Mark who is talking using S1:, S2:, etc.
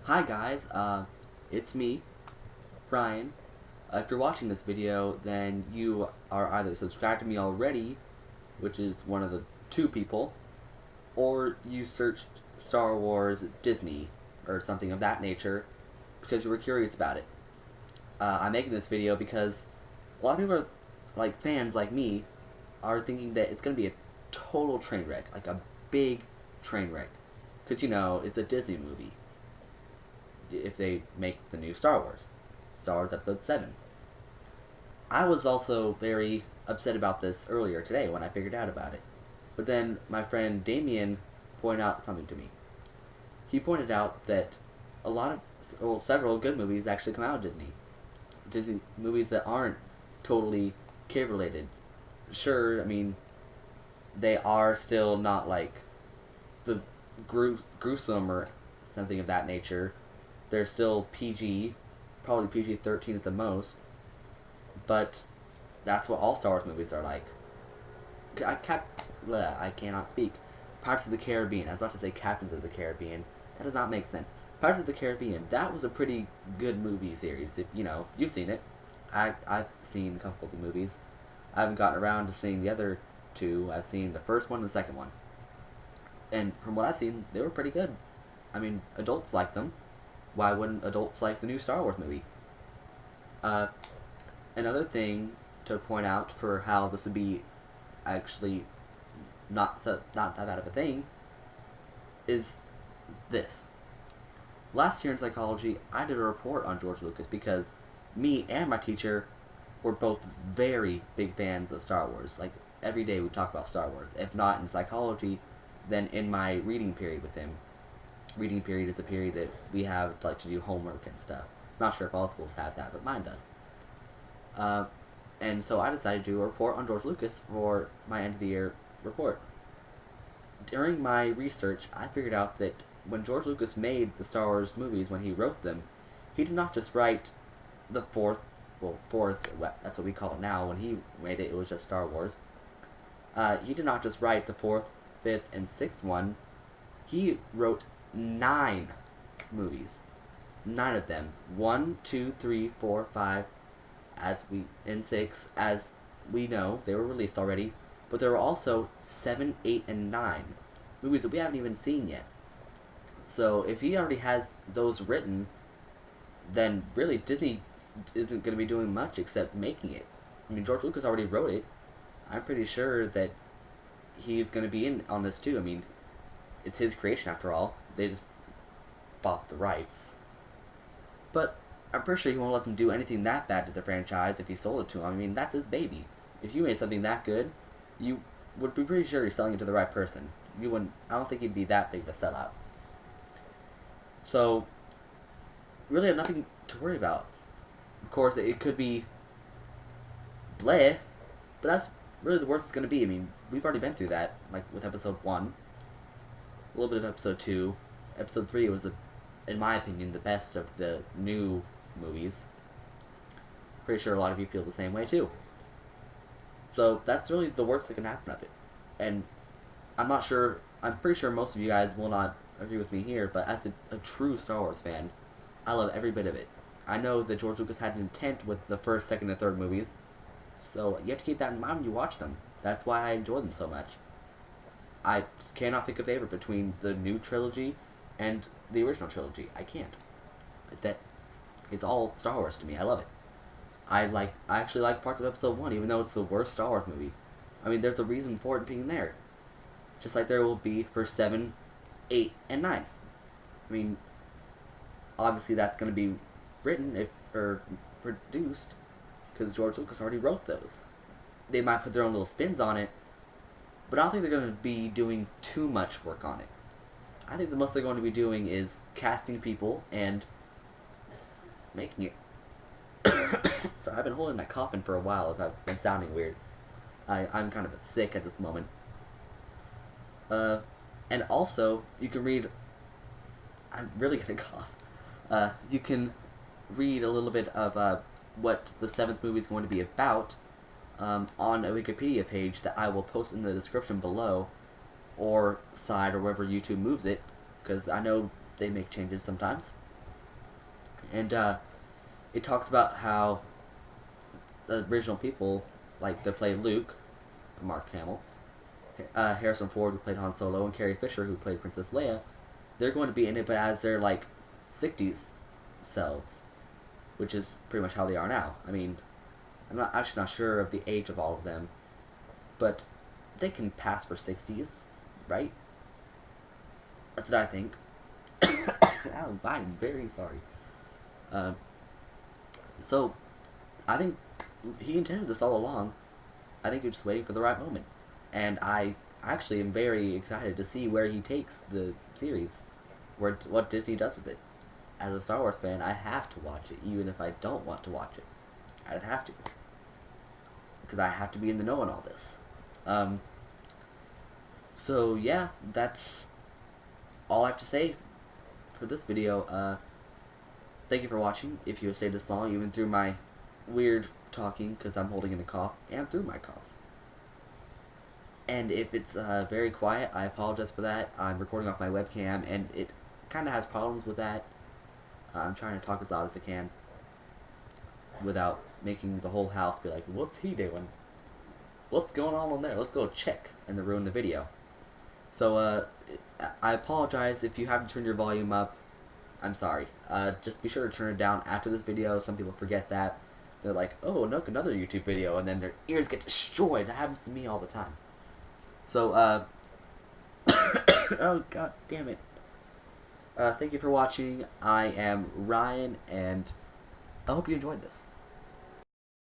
S1: Hi guys, it's me, Brian. If you're watching this video, then you are either subscribed to me already, which is one of the two people, or you searched Star Wars Disney, or something of that nature, because you were curious about it. I'm making this video because a lot of people are, like fans like me, are thinking that it's going to be a total train wreck, like a big train wreck. Because, you know, it's a Disney movie. If they make the new Star Wars Episode 7. I was also very upset about this earlier today when I figured out about it. But then my friend Damien pointed out something to me. He pointed out that several good movies actually come out of Disney. Disney movies that aren't totally kid-related. Sure, I mean, they are still not like the gruesome or something of that nature. They're still PG, probably PG-13 at the most, but that's what all Star Wars movies are like. I cannot speak. Pirates of the Caribbean. I was about to say Captains of the Caribbean. That does not make sense. Pirates of the Caribbean. That was a pretty good movie series. If, you know, you've seen it. I've seen a couple of the movies. I haven't gotten around to seeing the other two. I've seen the first one and the second one. And from what I've seen, they were pretty good. I mean, adults like them. Why wouldn't adults like the new Star Wars movie? Another thing to point out for how this would be actually not that bad of a thing is this. Last year in psychology, I did a report on George Lucas because me and my teacher were both very big fans of Star Wars. Like, every day we talk about Star Wars. If not in psychology, then in my reading period with him. Reading period is a period that we have like to do homework and stuff. I'm not sure if all schools have that, but mine does. And so I decided to do a report on George Lucas for my end of the year report. During my research, I figured out that when George Lucas made the Star Wars movies, when he wrote them, he did not just write the fourth, that's what we call it now. When he made it, it was just Star Wars. He did not just write the fourth, fifth, and sixth one. He wrote 9 movies. 9 of them. 1, 2, 3, 4, 5, and 6, as we know, they were released already. But there were also 7, 8, and 9 movies that we haven't even seen yet. So if he already has those written, then really Disney isn't going to be doing much except making it. I mean, George Lucas already wrote it. I'm pretty sure that he's going to be in on this too. I mean, it's his creation after all. They just bought the rights. But I'm pretty sure he won't let them do anything that bad to the franchise if he sold it to him. I mean, that's his baby. If you made something that good, you would be pretty sure you're selling it to the right person. You wouldn't. I don't think he'd be that big of a sellout. So, really have nothing to worry about. Of course, it could be bleh, but that's really the worst it's going to be. I mean, we've already been through that, like with Episode 1. A little bit of Episode 2. Episode 3 was, in my opinion, the best of the new movies. Pretty sure a lot of you feel the same way, too. So, that's really the worst that can happen of it. And I'm pretty sure most of you guys will not agree with me here, but as a true Star Wars fan, I love every bit of it. I know that George Lucas had an intent with the first, second, and third movies, so you have to keep that in mind when you watch them. That's why I enjoy them so much. I cannot pick a favorite between the new trilogy and the original trilogy. I can't. It's all Star Wars to me. I love it. I actually like parts of Episode 1, even though it's the worst Star Wars movie. I mean, there's a reason for it being there. Just like there will be for 7, 8, and 9. I mean, obviously that's going to be written or produced because George Lucas already wrote those. They might put their own little spins on it, but I don't think they're going to be doing too much work on it. I think the most they're going to be doing is casting people and making it. So I've been holding that coffin for a while if I've been sounding weird. I'm kind of sick at this moment. And also, you can read... I'm really gonna cough. You can read a little bit of what the 7th movie is going to be about on a Wikipedia page that I will post in the description below, or side, or wherever YouTube moves it, because I know they make changes sometimes. And it talks about how the original people, like they played Luke, Mark Hamill, Harrison Ford, who played Han Solo, and Carrie Fisher, who played Princess Leia, they're going to be in it, but as their, like, 60s selves, which is pretty much how they are now. I mean, I'm actually not sure of the age of all of them, but they can pass for 60s, right? That's what I think. I'm very sorry. So, I think he intended this all along. I think he was just waiting for the right moment. And I actually am very excited to see where he takes the series, what Disney does with it. As a Star Wars fan, I have to watch it, even if I don't want to watch it. I have to. Because I have to be in the know on all this. So, yeah, that's all I have to say for this video. Thank you for watching, if you have stayed this long, even through my weird talking, because I'm holding in a cough, and through my coughs. And if it's very quiet, I apologize for that. I'm recording off my webcam, and it kind of has problems with that. I'm trying to talk as loud as I can without making the whole house be like, what's he doing? What's going on there? Let's go check, and then ruin the video. So, I apologize if you haven't turned your volume up. I'm sorry. Just be sure to turn it down after this video. Some people forget that. They're like, oh, look, another YouTube video, and then their ears get destroyed. That happens to me all the time. So, oh, god damn it. Thank you for watching. I am Ryan, and I hope you enjoyed this.